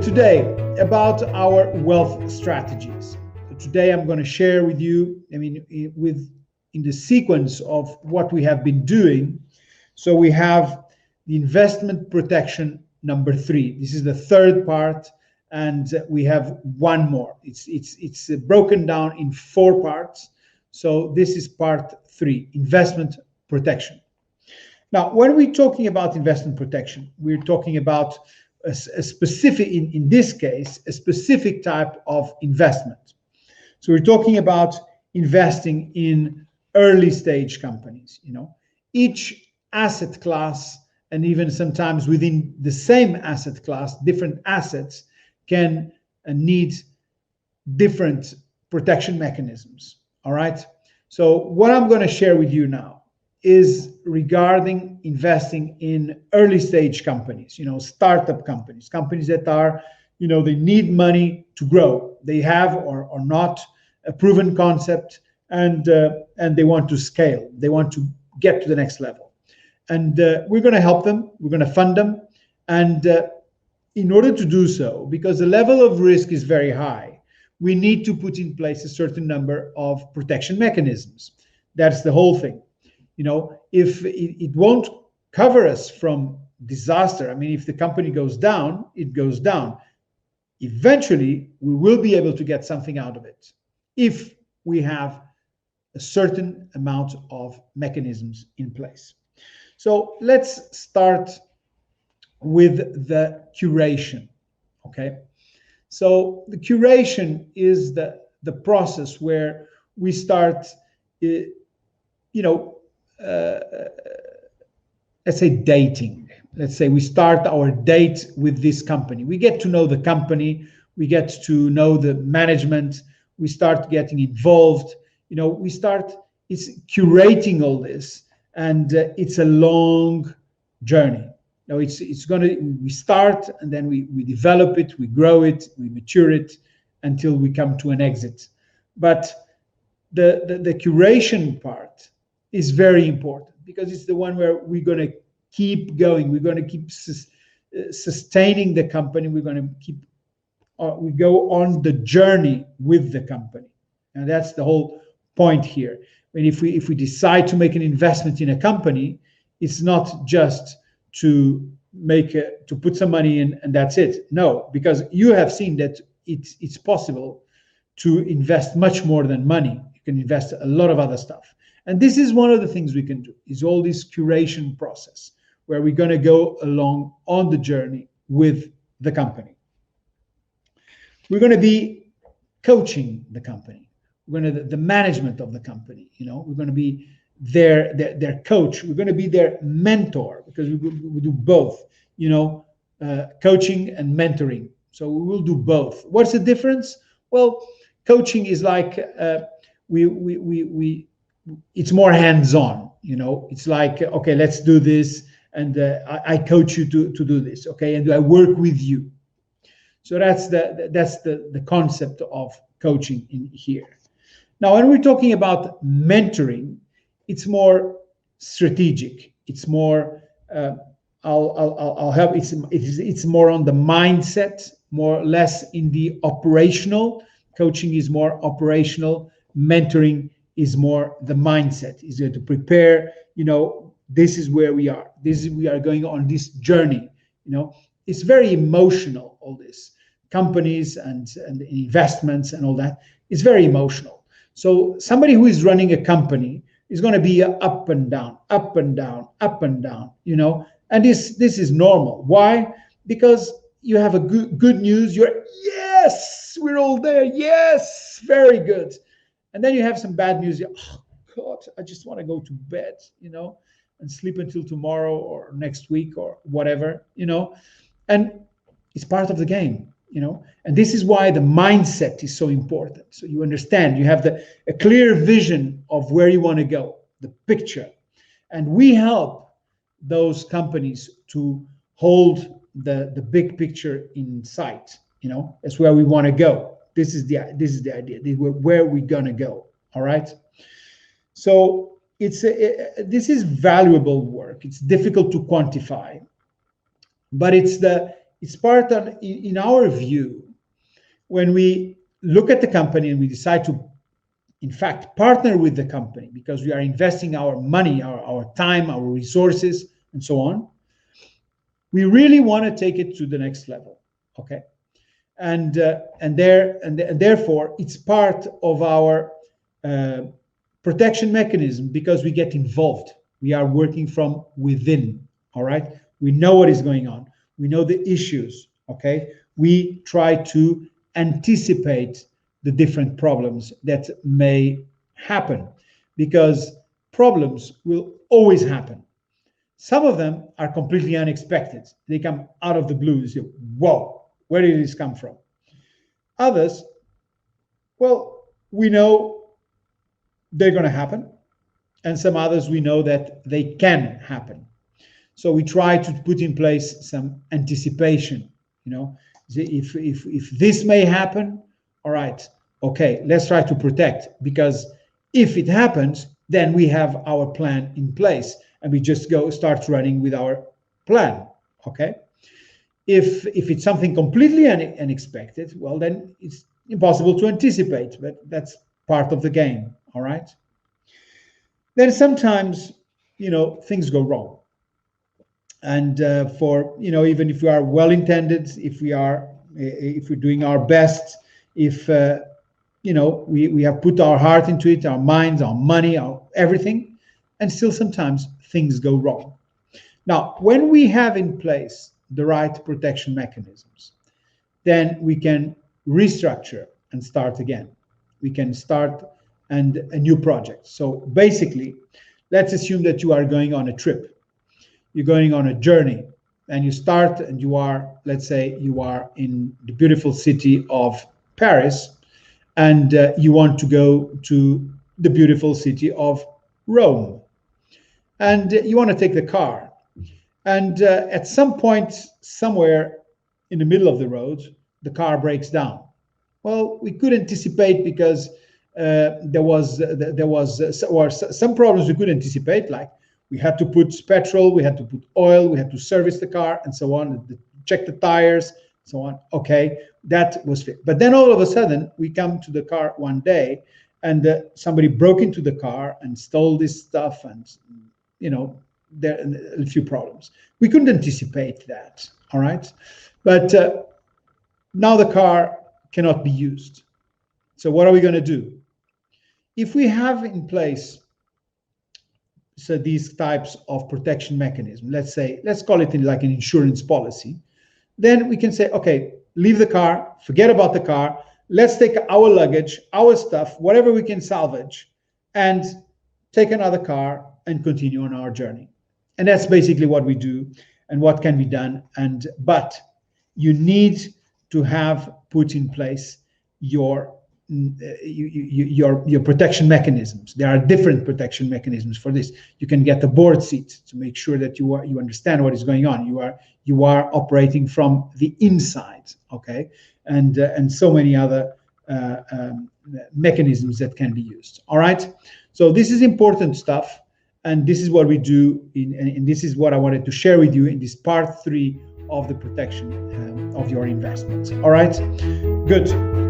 today, about our wealth strategies. So today I'm going to share with you, in the sequence of what we have been doing. So we have the investment protection number 3. This is the third part, and we have one more. It's broken down in 4 parts. So this is part 3, investment protection. Now, when we're talking about investment protection, we're talking about a specific, in this case, a specific type of investment. So we're talking about investing in early stage companies. Each asset class, and even sometimes within the same asset class, different assets can need different protection mechanisms. All right. So what I'm going to share with you now is regarding investing in early stage companies, startup companies, companies that are, they need money to grow. They have or not a proven concept, and they want to scale. They want to get to the next level. And we're going to help them. We're going to fund them. And in order to do so, because the level of risk is very high, we need to put in place a certain number of protection mechanisms. That's the whole thing. If it won't cover us from disaster, if the company goes down, it goes down. Eventually, we will be able to get something out of it if we have a certain amount of mechanisms in place. So let's start with the curation. Okay. So the curation is the process where we start, let's say dating. Let's say we start our date with this company. We get to know the company. We get to know the management. We start getting involved. It's curating all this, and it's a long journey. We start, and then we develop it, we grow it, we mature it until we come to an exit. But the curation part is very important, because it's the one where we're going to keep going. We're going to keep sustaining the company. We're going to we go on the journey with the company. And that's the whole point here. If we decide to make an investment in a company, it's not just to put some money in and that's it. No, because you have seen that it's possible to invest much more than money. You can invest a lot of other stuff. And this is one of the things we can do, is all this curation process, where we're going to go along on the journey with the company. We're going to be coaching the company. We're going to the management of the company. We're going to be their coach. We're going to be their mentor, because we do both. Coaching and mentoring. So we will do both. What's the difference? Well, coaching is like it's more hands-on. It's like, okay, let's do this, and I coach you to do this, okay, and I work with you. So that's the concept of coaching in here. Now, when we're talking about mentoring, it's more strategic. It's more I'll help. It's more on the mindset, more less in the operational. Coaching is more operational. Mentoring is more the mindset. Is to prepare. This is where we are. We are going on this journey. It's very emotional. All this companies and investments and all that. It's very emotional. So somebody who is running a company is going to be up and down, up and down, up and down. And this is normal. Why? Because you have a good news. Yes, we're all there. Yes, very good. And then you have some bad news. Oh God, I just want to go to bed, and sleep until tomorrow or next week or whatever, And it's part of the game, And this is why the mindset is so important. So you understand, you have a clear vision of where you want to go, the picture, and we help those companies to hold the big picture in sight. That's where we want to go. This is the idea. Where we're gonna go. All right. So this is valuable work. It's difficult to quantify, but it's it's part of, in our view, when we look at the company and we decide to, in fact, partner with the company because we are investing our money, our time, our resources, and so on, we really want to take it to the next level. Okay. And therefore, it's part of our protection mechanism because we get involved. We are working from within. All right. We know what is going on. We know the issues. Okay. We try to anticipate the different problems that may happen because problems will always happen. Some of them are completely unexpected. They come out of the blue. You say, whoa, where did this come from? Others, well, we know they're going to happen. And some others, we know that they can happen. So we try to put in place some anticipation. You know, if this may happen, all right, okay, let's try to protect, because if it happens, then we have our plan in place and we just start running with our plan. Okay. If it's something completely unexpected, well, then it's impossible to anticipate, but that's part of the game. All right. Then sometimes, things go wrong. And even if we are well-intended, if we're doing our best, if we have put our heart into it, our minds, our money, our everything, and still sometimes things go wrong. Now, when we have in place the right protection mechanisms, then we can restructure and start again. We can start a new project. So basically, let's assume that you are going on a trip. You're going on a journey, and you start, and let's say you are in the beautiful city of Paris, and you want to go to the beautiful city of Rome. And you want to take the car. And at some point, somewhere in the middle of the road, the car breaks down. Well, we could anticipate because there was some problems we could anticipate, like we had to put petrol, we had to put oil, we had to service the car, and so on, check the tires, so on. Okay, that was fit. But then all of a sudden, we come to the car one day, and somebody broke into the car and stole this stuff, and there are a few problems. We couldn't anticipate that. All right, but now the car cannot be used. So what are we going to do? If we have in place these types of protection mechanism, let's call it like an insurance policy, then we can say, okay, leave the car, forget about the car, let's take our luggage, our stuff, whatever we can salvage, and take another car and continue on our journey. And that's basically what we do and what can be done. But you need to have put in place your protection mechanisms. There are different protection mechanisms for this. You can get a board seat to make sure that you understand what is going on. You are operating from the inside, okay, and so many other mechanisms that can be used. All right. So this is important stuff, and this is what we do, and this is what I wanted to share with you in this part 3 of the protection of your investments. All right. Good.